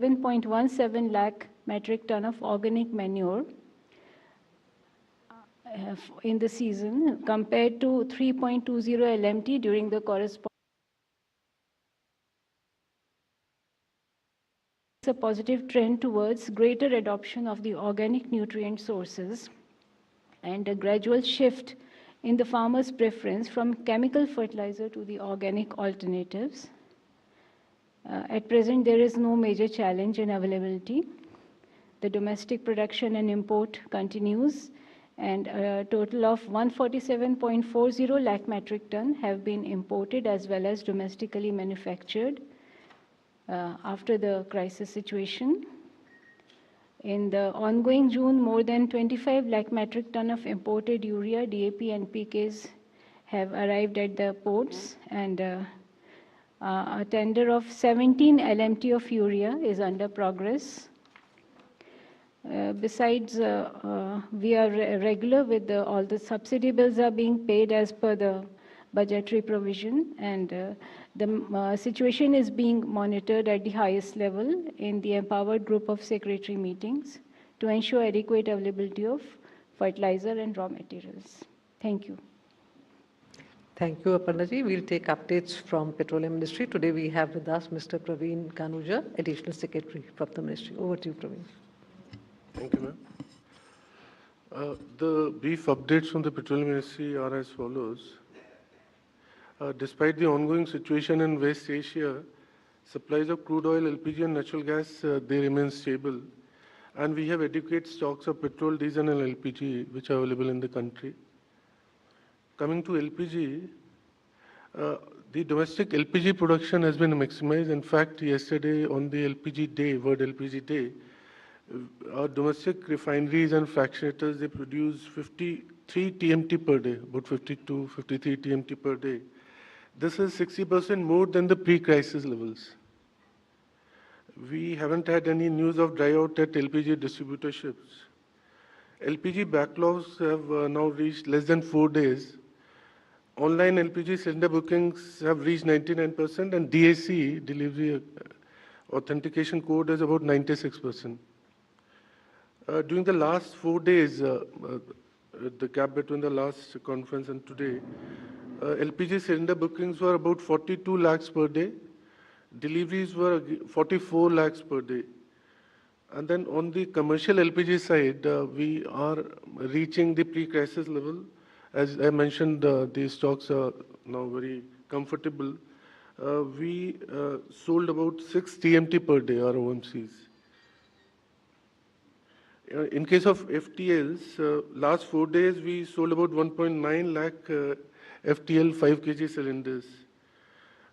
7.17 lakh metric ton of organic manure in the season compared to 3.20 LMT during the corresponding. A positive trend towards greater adoption of the organic nutrient sources and a gradual shift in the farmer's preference from chemical fertilizer to the organic alternatives. At present, there is no major challenge in availability. The domestic production and import continues, and a total of 147.40 lakh metric ton have been imported as well as domestically manufactured after the crisis situation. In the ongoing June, more than 25 lakh metric ton of imported urea, DAP and PKs have arrived at the ports, and a tender of 17 LMT of urea is under progress. Besides, we are regular with all the subsidy bills are being paid as per the budgetary provision, and the situation is being monitored at the highest level in the empowered group of secretary meetings to ensure adequate availability of fertilizer and raw materials. Thank you. Thank you, Aparnaji. We'll take updates from Petroleum Ministry. Today we have with us Mr. Praveen Kanuja, Additional Secretary from the Ministry. Over to you, Praveen. Thank you, ma'am. The brief updates from the Petroleum Ministry are as follows. Despite the ongoing situation in West Asia, supplies of crude oil, LPG and natural gas, they remain stable. And we have adequate stocks of petrol, diesel and LPG which are available in the country. Coming to LPG, the domestic LPG production has been maximized. In fact, yesterday on the LPG day, World LPG Day, our domestic refineries and fractionators, they produce 53 TMT per day, about 52, 53 TMT per day. This is 60% more than the pre-crisis levels. We haven't had any news of dry out at LPG distributorships. LPG backlogs have now reached less than 4 days. Online LPG cylinder bookings have reached 99%, and DAC, delivery authentication code, is about 96%. During the last 4 days, the gap between the last conference and today, LPG cylinder bookings were about 42 lakhs per day. Deliveries were 44 lakhs per day. And then on the commercial LPG side, we are reaching the pre-crisis level. As I mentioned, the stocks are now very comfortable. We sold about 6 TMT per day, our OMCs. In case of FTLs, last 4 days we sold about 1.9 lakh FTL 5 kg cylinders.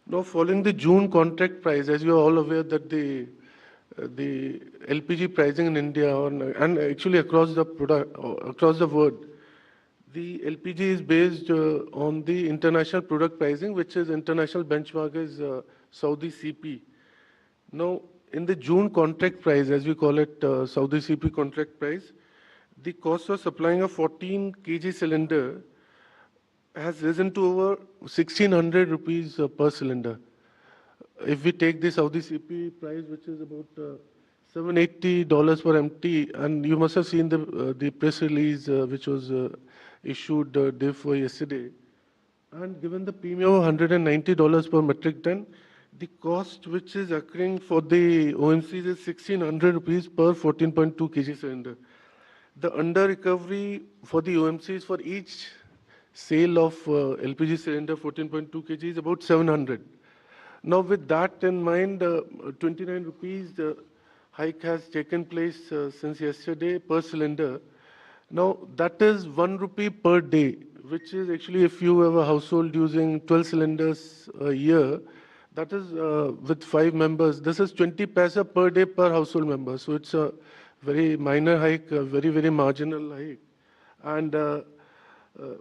Now, following the June contract price, as you are all aware that the LPG pricing in India and actually across the world, the LPG is based on the international product pricing, which is international benchmark is Saudi CP. Now, in the June contract price, as we call it, Saudi CP contract price, the cost of supplying a 14 kg cylinder has risen to over 1,600 rupees per cylinder. If we take the Saudi CP price, which is about $780 per MT, and you must have seen the press release which was issued day before yesterday, and given the premium of $190 per metric ton, the cost which is occurring for the OMCs is 1,600 rupees per 14.2 kg cylinder. The under recovery for the OMCs for each sale of LPG cylinder 14.2 kg is about 700. Now, with that in mind, 29 rupees hike has taken place since yesterday per cylinder. Now, that is 1 rupee per day, which is actually, if you have a household using 12 cylinders a year, that is with 5 members, this is 20 paisa per day per household member. So it's a very minor hike, a very, very marginal hike. And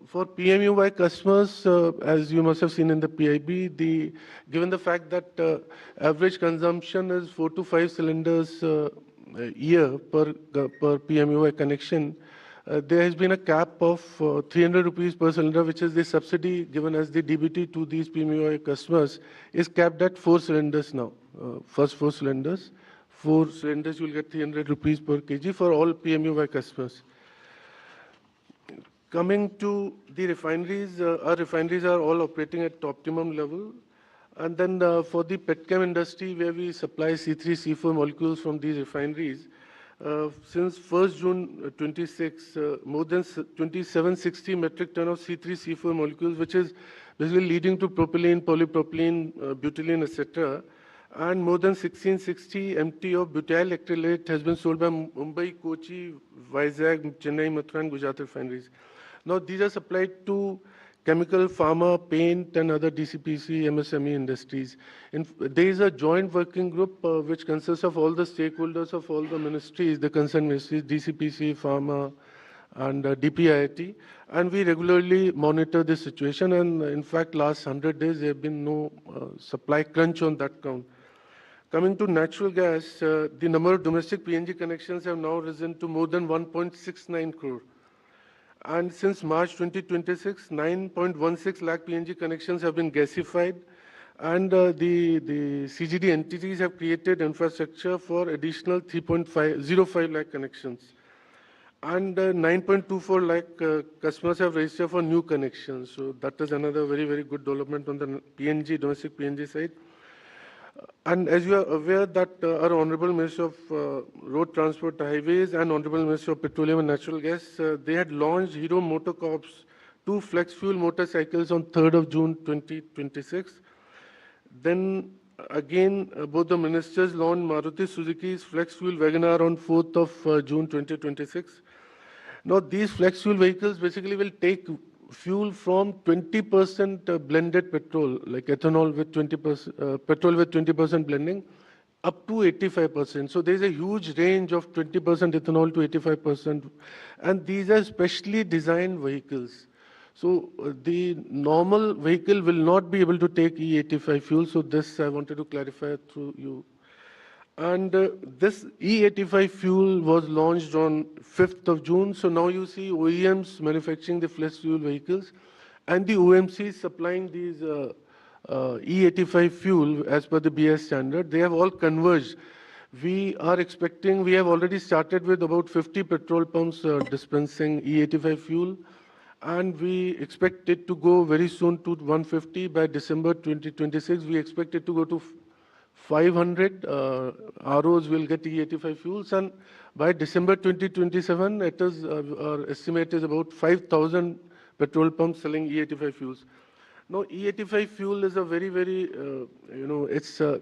for PMUY customers, as you must have seen in the PIB, given the fact that average consumption is 4 to 5 cylinders a year per PMUY connection, there has been a cap of 300 rupees per cylinder, which is the subsidy given as the DBT to these PMUY customers, is capped at 4 cylinders now, first 4 cylinders 4 cylinders, you will get 300 rupees per kg for all PMUY customers. Coming to the refineries, our refineries are all operating at optimum level. And then for the petchem industry, where we supply C3, C4 molecules from these refineries, since 1st June 26, more than 2760 metric ton of C3, C4 molecules, which is basically leading to propylene, polypropylene, butylene, etc. And more than 1660 MT of butyl acrylate has been sold by Mumbai, Kochi, Vizag, Chennai, Mathura, and Gujarat refineries. Now, these are supplied to chemical, pharma, paint, and other DCPC, MSME industries. There is a joint working group which consists of all the stakeholders of all the ministries, the concerned ministries, DCPC, pharma, and DPIIT. And we regularly monitor this situation. And in fact, last 100 days, there have been no supply crunch on that count. Coming to natural gas, the number of domestic PNG connections have now risen to more than 1.69 crore. And since March 2026, 9.16 lakh PNG connections have been gasified, and the CGD entities have created infrastructure for additional 3.05 lakh connections. And 9.24 lakh customers have registered for new connections. So that is another very, very good development on the PNG, domestic PNG side. And as you are aware that our Honorable Minister of Road Transport, Highways, and Honorable Minister of Petroleum and Natural Gas, they had launched Hero Motocorp's 2 flex fuel motorcycles on 3rd of June 2026. Then again, both the ministers launched Maruti Suzuki's flex fuel WagonR on 4th of June 2026. Now, these flex fuel vehicles basically will take fuel from 20% blended petrol, like ethanol with 20%, petrol with 20% blending, up to 85%. So there's a huge range of 20% ethanol to 85%. And these are specially designed vehicles. So the normal vehicle will not be able to take E85 fuel. So this I wanted to clarify through you. And this E85 fuel was launched on 5th of June. So now you see OEMs manufacturing the flex fuel vehicles and the OMCs supplying these E85 fuel as per the BS standard. They have all converged. We are expecting, we have already started with about 50 petrol pumps dispensing E85 fuel. And we expect it to go very soon to 150 by December 2026. We expect it to go to 500 ROs will get E85 fuels, and by December 2027, it is our estimate is about 5,000 petrol pumps selling E85 fuels. Now, E85 fuel is a very, very it's a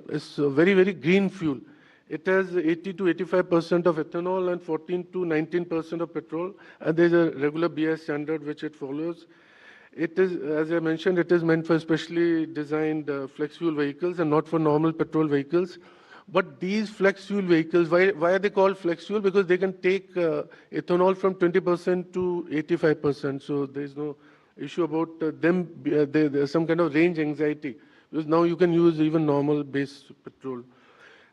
very, very green fuel. It has 80 to 85% of ethanol and 14 to 19% of petrol, and there's a regular BS standard which it follows. It is, as I mentioned, it is meant for specially designed flex fuel vehicles and not for normal petrol vehicles. But these flex fuel vehicles, why are they called flex fuel? Because they can take ethanol from 20% to 85%. So there's no issue about them. There's some kind of range anxiety. Because now you can use even normal base petrol.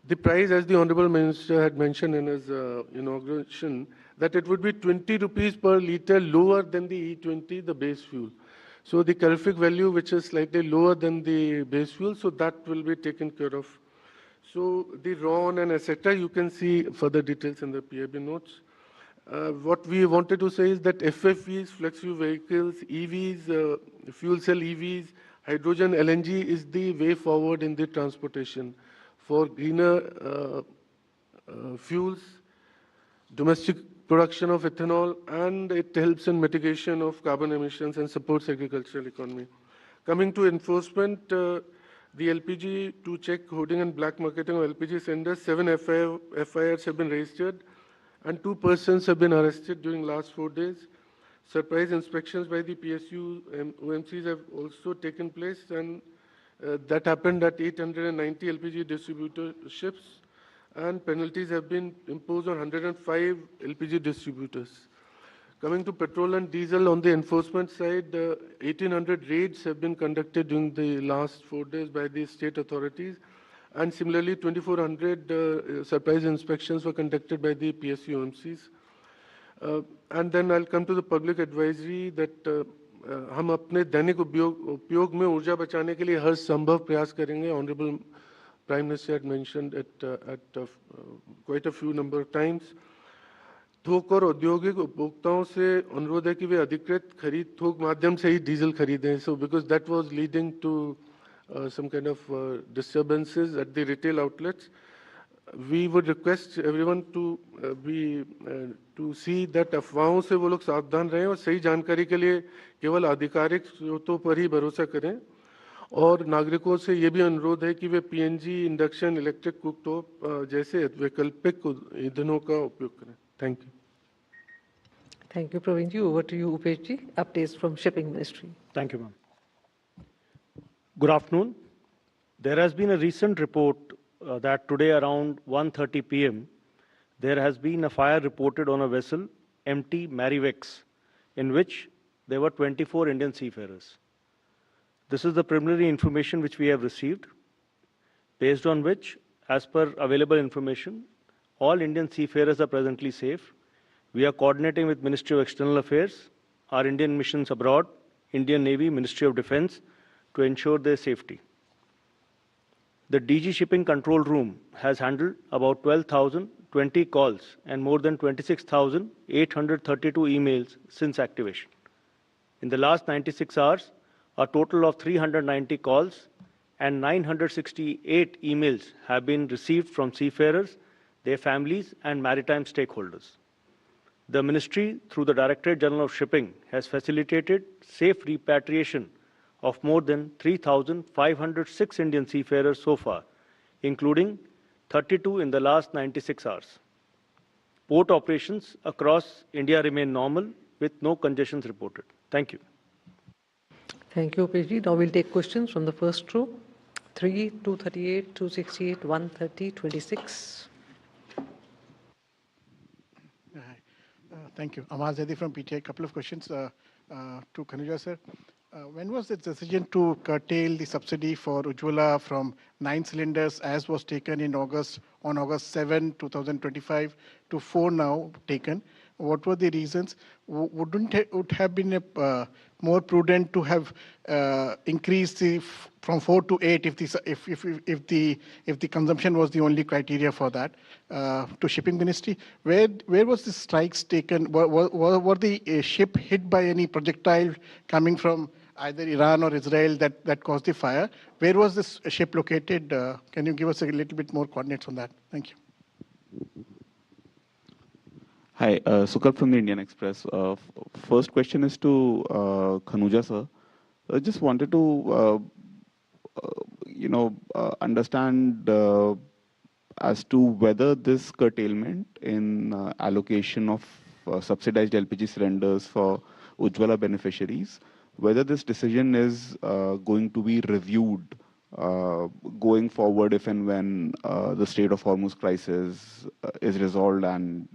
The price, as the Honorable Minister had mentioned in his inauguration, that it would be 20 rupees per litre lower than the E20, the base fuel. So the calorific value, which is slightly lower than the base fuel, so that will be taken care of. So the RON and etc., you can see further details in the PIB notes. What we wanted to say is that FFVs, flex fuel vehicles, EVs, fuel cell EVs, hydrogen LNG is the way forward in the transportation for greener fuels, domestic production of ethanol, and it helps in mitigation of carbon emissions and supports agricultural economy. Coming to enforcement, the LPG to check hoarding and black marketing of LPG cylinders, 7 FIRs have been registered and 2 persons have been arrested during last 4 days. Surprise inspections by the PSU OMCs have also taken place, and that happened at 890 LPG distributorships, and penalties have been imposed on 105 LPG distributors. Coming to petrol and diesel, on the enforcement side, 1,800 raids have been conducted during the last 4 days by the state authorities, and similarly 2,400 surprise inspections were conducted by the PSU OMCs. And then I'll come to the public advisory that हम अपने दैनिक उपयोग में ऊर्जा बचाने के लिए हर संभव प्रयास करेंगे. Honorable Prime Minister had mentioned quite a few number of times. थोक और औद्योगिक उपभोक्ताओं से अनुरोध है कि वे अधिकृत खरीद थोक माध्यम से ही डीजल खरीदें. So because that was leading to some kind of disturbances at the retail outlets, we would request everyone to see that अफवाहों से वो लोग सावधान रहें और सही जानकारी के लिए केवल आधिकारिक स्रोतों पर ही भरोसा करें. और नागरिकों से ये भी अनुरोध है कि वे पीएनजी, इंडक्शन, इलेक्ट्रिक कुकटॉप जैसे वैकल्पिक ईंधनों का उपयोग करें. Thank you. Thank you, Praveen ji. Over to you, Upesh ji. Updates from Shipping Ministry. Thank you, ma'am. Good afternoon. There has been a recent report that today around 1:30 p.m. there has been a fire reported on a vessel, MT Marivex, in which there were 24 Indian seafarers. This is the preliminary information which we have received, based on which, as per available information, all Indian seafarers are presently safe. We are coordinating with Ministry of External Affairs, our Indian missions abroad, Indian Navy, Ministry of Defense, to ensure their safety. The DG Shipping Control Room has handled about 12,020 calls and more than 26,832 emails since activation. In the last 96 hours, a total of 390 calls and 968 emails have been received from seafarers, their families, and maritime stakeholders. The Ministry, through the Directorate General of Shipping, has facilitated safe repatriation of more than 3,506 Indian seafarers so far, including 32 in the last 96 hours. Port operations across India remain normal with no congestions reported. Thank you. Thank you, Upesh ji. Now we'll take questions from the first row. 3, 238, 268, 130, 26. Thank you. Amar Zaidi from PTI. A couple of questions to Kanuja sir. When was the decision to curtail the subsidy for Ujjwala from 9 cylinders as was taken in August 7, 2025 to 4 now taken? What were the reasons? Wouldn't it would have been more prudent to have increased from 4 to 8 if the consumption was the only criteria for that? To Shipping Ministry, where was the strikes taken? Were the ship hit by any projectile coming from either Iran or Israel that caused the fire? Where was this ship located? Can you give us a little bit more coordinates on that? Thank you. Hi, Sukal from the Indian Express. First question is to Khanuja sir. I just wanted to, understand as to whether this curtailment in allocation of subsidized LPG cylinders for Ujjwala beneficiaries, whether this decision is going to be reviewed going forward if and when the Strait of Hormuz crisis is resolved and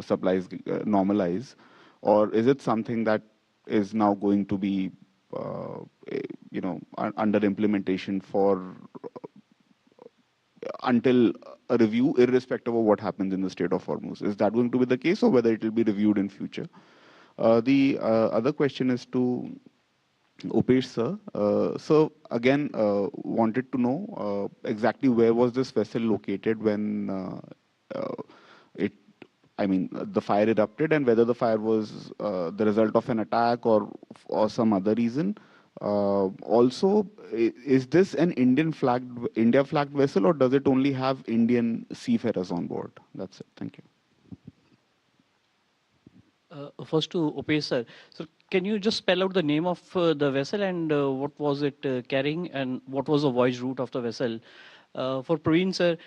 supplies normalize, or is it something that is now going to be under implementation for until a review, irrespective of what happens in the Strait of Hormuz? Is that going to be the case, or whether it will be reviewed in future? The other question is to Upesh sir. So again, wanted to know exactly where was this vessel located when the fire erupted, and whether the fire was the result of an attack or some other reason. Also, is this an India flagged vessel, or does it only have Indian seafarers on board? That's it. Thank you. First to Upesh sir. So can you just spell out the name of the vessel and what was it carrying, and what was the voyage route of the vessel? For Praveen sir,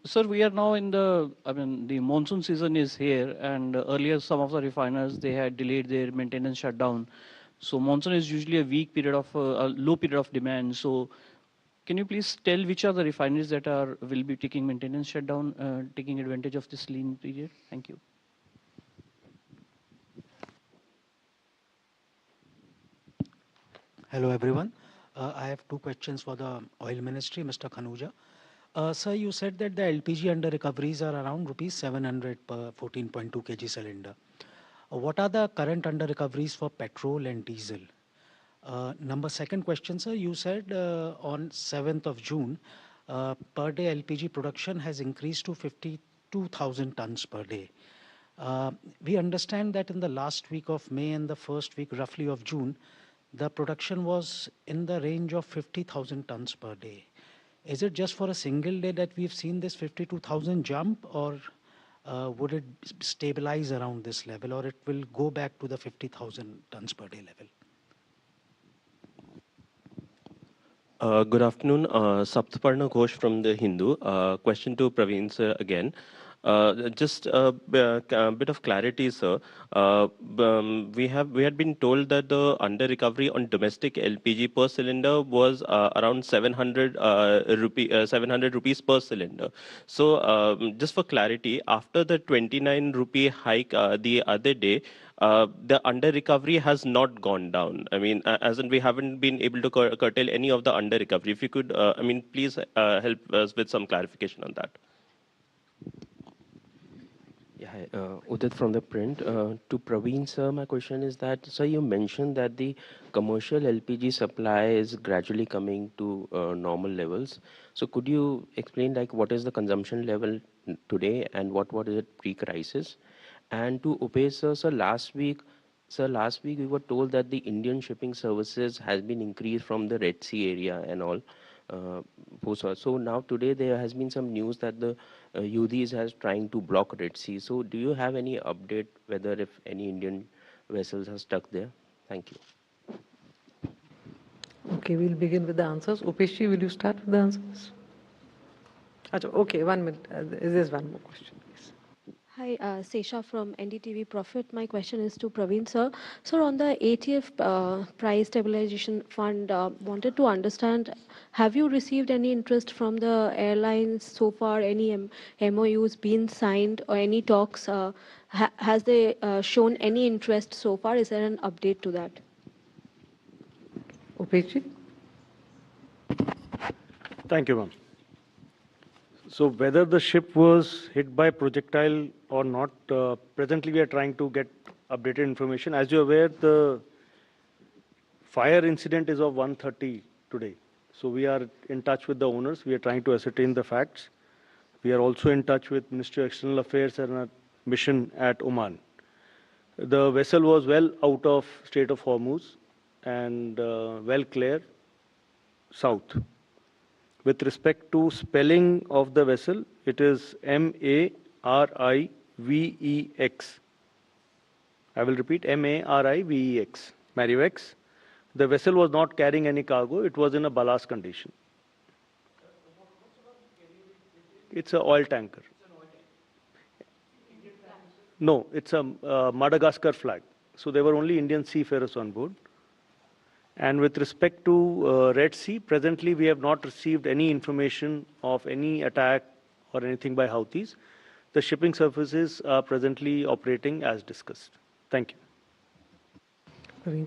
sir, we are now in the monsoon season is here, and earlier some of the refiners, they had delayed their maintenance shutdown. So monsoon is usually a weak period of a low period of demand. So can you please tell which are the refineries that will be taking maintenance shutdown, taking advantage of this lean period? Thank you. Hello, everyone. I have two questions for the Oil Ministry, Mr. Khanuja. Sir, you said that the LPG under recoveries are around rupees 700 per 14.2 kg cylinder. What are the current under recoveries for petrol and diesel? Second question, sir, you said on 7th of June, per day LPG production has increased to 52,000 tons per day. We understand that in the last week of May and the first week roughly of June, the production was in the range of 50,000 tons per day. Is it just for a single day that we've seen this 52,000 jump, or would it stabilize around this level, or it will go back to the 50,000 tons per day level? Good afternoon. Saptaparna Ghosh from the Hindu. Question to Praveen sir again. Just a bit of clarity, sir. We had been told that the under recovery on domestic LPG per cylinder was around 700 rupees per cylinder. So just for clarity, after the 29 rupee hike the other day, the under recovery has not gone down. I mean, as in we haven't been able to curtail any of the under recovery. If you could, I mean, please help us with some clarification on that. Yeah, hi, Udit from the print. To Praveen sir, my question is that, sir, you mentioned that the commercial LPG supply is gradually coming to normal levels. So could you explain like what is the consumption level today and what is it pre-crisis? And to Upesh sir, last week we were told that the Indian shipping services has been increased from the Red Sea area and all. So now today there has been some news that the Houthis has trying to block Red Sea. So do you have any update whether if any Indian vessels are stuck there? Thank you. Okay, we'll begin with the answers. Upeshi, will you start with the answers? Okay, 1 minute. There's one more question. Hi, Sesha from NDTV Profit. My question is to Praveen sir. Sir, on the ATF price stabilization fund, wanted to understand, have you received any interest from the airlines so far? Any MOUs been signed or any talks? Has they shown any interest so far? Is there an update to that? Upeshi? Thank you, ma'am. So whether the ship was hit by projectile or not, presently we are trying to get updated information. As you're aware, the fire incident is of 1:30 today. So we are in touch with the owners. We are trying to ascertain the facts. We are also in touch with Ministry of External Affairs and a mission at Oman. The vessel was well out of Strait of Hormuz and well clear south. With respect to spelling of the vessel, it is M-A-R-I-V-E-X. I will repeat, M-A-R-I-V-E-X, Marivex. The vessel was not carrying any cargo. It was in a ballast condition. It's an oil tanker. No, it's a Madagascar flag. So there were only Indian seafarers on board. And with respect to Red Sea, presently we have not received any information of any attack or anything by Houthis. The shipping services are presently operating as discussed. Thank you.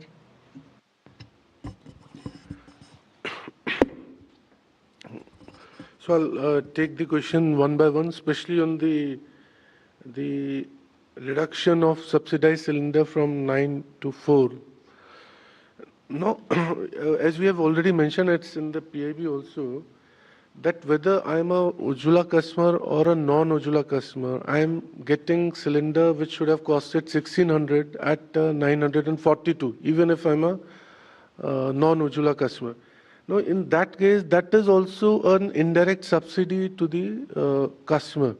So I'll take the question one by one, especially on the reduction of subsidized cylinder from 9 to 4. No, as we have already mentioned, it's in the PIB also, that whether I'm a Ujjwala customer or a non-Ujjwala customer, I'm getting cylinder which should have costed 1,600 at 942, even if I'm a non-Ujjwala customer. Now, in that case, that is also an indirect subsidy to the customer.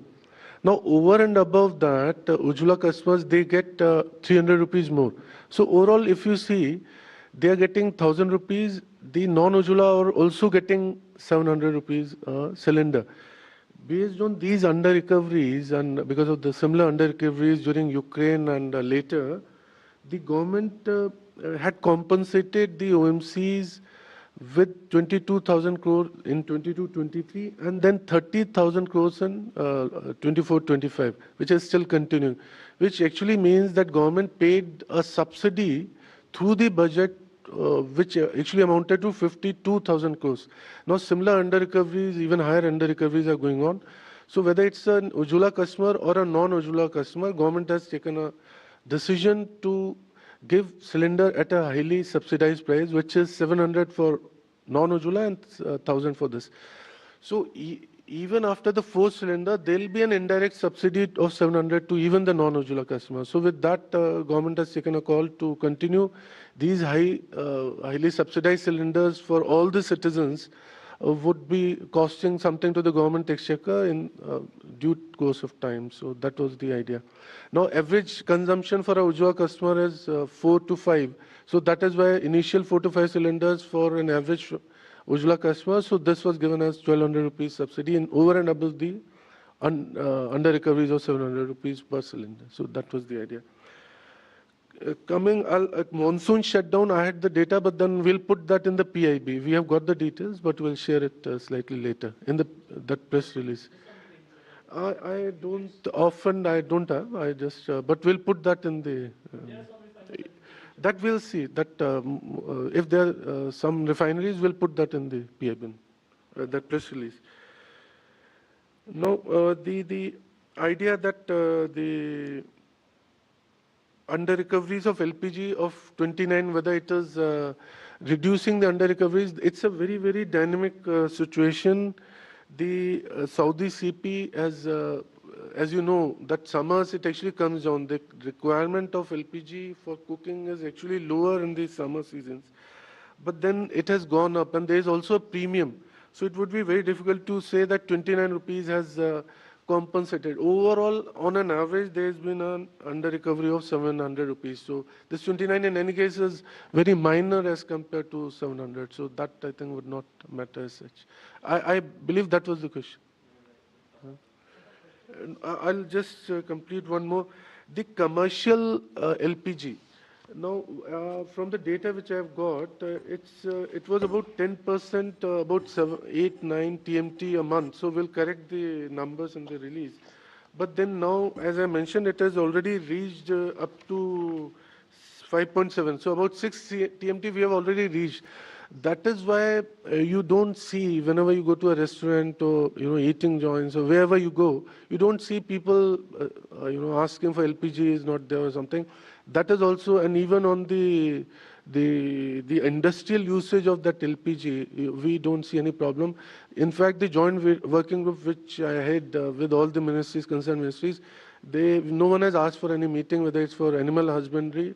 Now, over and above that, Ujjwala customers, they get 300 rupees more. So overall, if you see, they are getting 1,000 rupees. The non-Ujjwala are also getting 700 rupees cylinder. Based on these under-recoveries and because of the similar under-recoveries during Ukraine and later, the government had compensated the OMCs with 22,000 crore in 22-23 and then 30,000 crores in 24-25, which is still continuing, which actually means that government paid a subsidy through the budget which actually amounted to 52,000 crores. Now similar under-recoveries, even higher under-recoveries are going on. So whether it's an Ujjwala customer or a non-Ujjwala customer, government has taken a decision to give cylinder at a highly subsidized price, which is 700 for non-Ujjwala and 1,000 for this. So even after the fourth cylinder, there will be an indirect subsidy of 700 to even the non-Ujjwala customers. So with that, government has taken a call to continue these highly subsidized cylinders for all the citizens would be costing something to the government exchequer in due course of time. So that was the idea. Now, average consumption for a Ujjwala customer is 4 to 5. So that is why initial 4 to 5 cylinders for an average Ujjwala customer. So this was given as 1200 rupees subsidy and over and above the under recoveries of 700 rupees per cylinder. So that was the idea. Coming at monsoon shutdown, I had the data, but then we'll put that in the PIB. We have got the details, but we'll share it slightly later in that press release. I don't have. I just, but we'll put that in the. That we'll see. That if there are some refineries, we'll put that in the PIB, that press release. Now, the idea that the under recoveries of LPG of 29, whether it is reducing the under recoveries, it's a very, very dynamic situation. The Saudi CP has, as you know, that summers it actually comes down. The requirement of LPG for cooking is actually lower in the summer seasons. But then it has gone up and there is also a premium. So it would be very difficult to say that 29 rupees has compensated. Overall, on an average, there has been an under recovery of 700 rupees. So this 29 in any case is very minor as compared to 700. So that I think would not matter as such. I believe that was the question. I'll just complete one more. The commercial LPG. Now, from the data which I have got, it was about 10%, about 8, 9 TMT a month. So we'll correct the numbers in the release. But then now, as I mentioned, it has already reached up to 5.7. So about 6 TMT we have already reached. That is why you don't see, whenever you go to a restaurant or eating joints or wherever you go, you don't see people asking for LPG is not there or something. That is also, and even on the industrial usage of that LPG, we don't see any problem. In fact, the joint working group which I had with all the ministries, concerned ministries, no one has asked for any meeting, whether it's for animal husbandry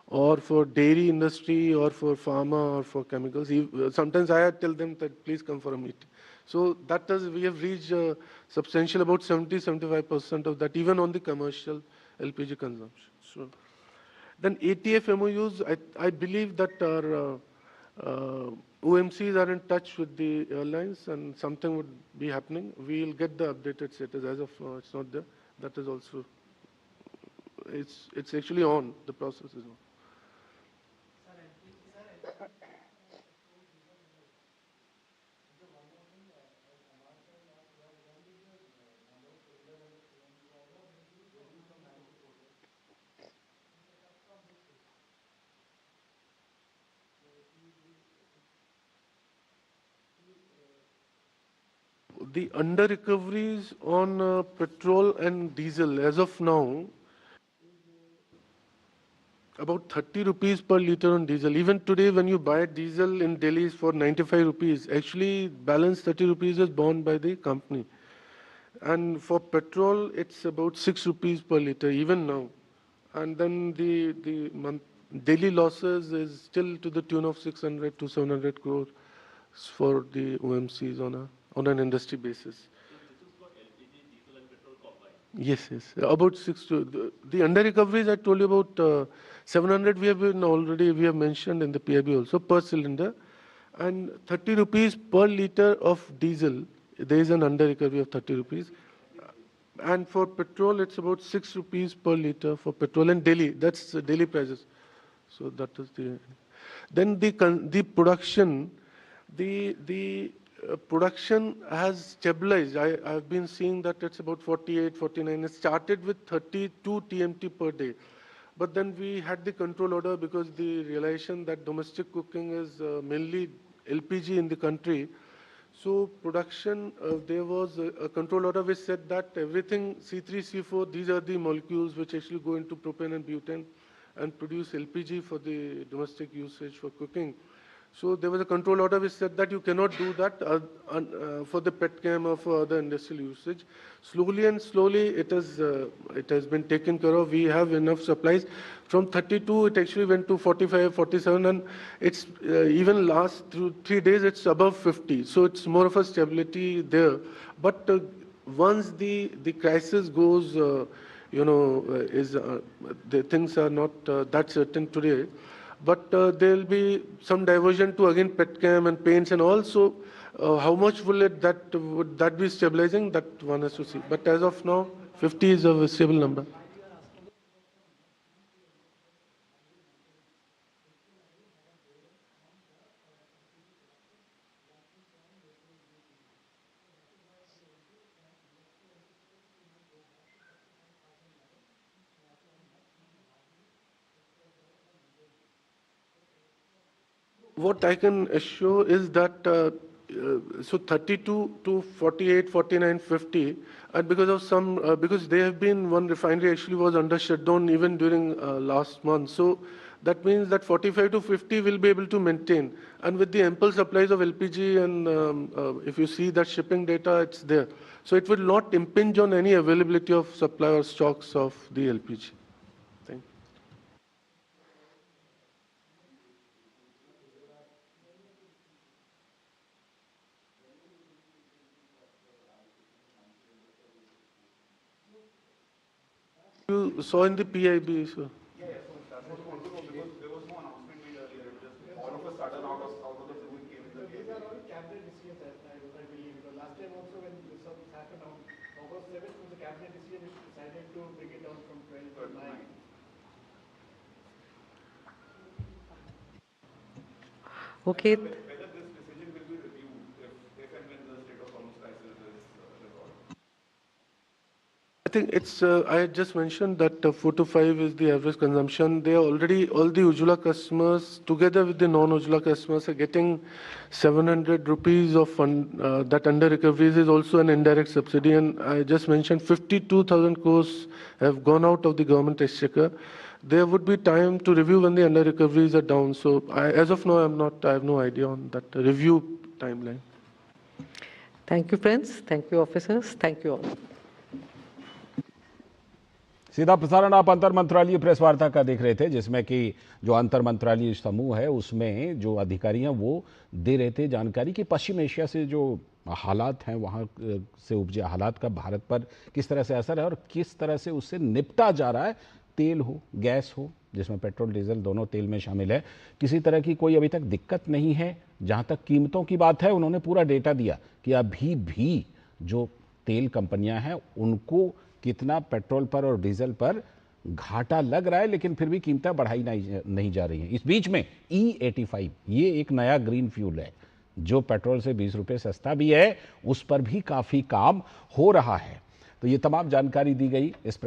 or for dairy industry or for pharma or for chemicals. Sometimes I tell them that please come for a meeting. So we have reached substantial, about 70-75% of that, even on the commercial LPG consumption. So then ATF MOUs, I believe that our OMCs are in touch with the airlines and something would be happening. We'll get the updated status. As of now, it's not there. That is also, it's actually on, the process is on. The under recoveries on petrol and diesel as of now, about 30 rupees per liter on diesel. Even today, when you buy diesel in Delhi is for 95 rupees, actually balance 30 rupees is borne by the company. And for petrol, it's about 6 rupees per liter, even now. And then the daily losses is still to the tune of 600 to 700 crores for the OMCs on an industry basis. Yes. About 6 to the under recoveries I told you about 700 we have mentioned in the PIB also per cylinder, and 30 rupees per liter of diesel. There is an under recovery of 30 rupees. And for petrol, it's about 6 rupees per liter for petrol and daily. That's the daily prices. So that is the. Then the production, the production has stabilized. I've been seeing that it's about 48, 49. It started with 32 TMT per day. But then we had the control order because the realization that domestic cooking is mainly LPG in the country. So production, there was a control order which said that everything C3, C4, these are the molecules which actually go into propane and butane and produce LPG for the domestic usage for cooking. So there was a control order which said that you cannot do that for the petchem or for other industrial usage. Slowly and slowly it has been taken care of. We have enough supplies. From 32 it actually went to 45, 47, and it's even last 3 days it's above 50. So it's more of a stability there. But once the crisis goes, the things are not that certain today. But there will be some diversion to again petchem and paints, and also how much would that be stabilizing? That one has to see. But as of now, 50 is a stable number. What I can assure is that so 32 to 48, 49, 50, and because of because there have been one refinery actually was under shutdown even during last month. So that means that 45 to 50 will be able to maintain. And with the ample supplies of LPG and if you see that shipping data, it's there. So it will not impinge on any availability of supply or stocks of the LPG. Thank you. You saw in the PIB, so. Yeah, so that's what I want to know, because there was no announcement made earlier. It was just all of a sudden out of the blue it came in the These are all cabinet decisions, I believe. Because last time also when this happened on August 7th, was the cabinet decision which decided to bring it down from 12 to 9. Okay. Whether this decision will be reviewed if and when the state of Hormuz crisis is resolved. I think it's, I had just mentioned that 4 to 5 is the average consumption. They are already, all the Ujjwala customers, together with the non-Ujjwala customers, are getting 700 rupees of fund, that under recoveries is also an indirect subsidy. And I just mentioned 52,000 crores have gone out of the government exchequer. There would be time to review when the under recoveries are down. So as of now, I have no idea on that review timeline. Thank you, friends. Thank you, officers. Thank you all. सीधा प्रसारण आप अंतर मंत्रालय press वार्ता का देख रहे थे, जिसमें कि जो अंतर मंत्रालय समूह है उसमें जो अधिकारी हैं वो दे रहे थे जानकारी कि पश्चिम एशिया से जो हालात हैं वहाँ से उपजे हालात का भारत पर किस तरह से असर है और किस तरह से उससे निपटा जा रहा है। तेल हो, गैस हो, जिसमें पेट्रोल डीजल दोनों तेल में शामिल है, किसी तरह की कोई अभी तक दिक्कत नहीं है। जहाँ तक कीमतों की बात है, उन्होंने पूरा डेटा दिया कि अभी भी जो तेल कंपनियां हैं उनको कितना पेट्रोल पर और डीजल पर घाटा लग रहा है, लेकिन फिर भी कीमतें बढ़ाई नहीं जा रही हैं। इस बीच में E85 ये एक नया ग्रीन फ्यूल है जो पेट्रोल से 20 रुपये सस्ता भी है, उस पर भी काफ़ी काम हो रहा है। तो ये तमाम जानकारी दी गई इस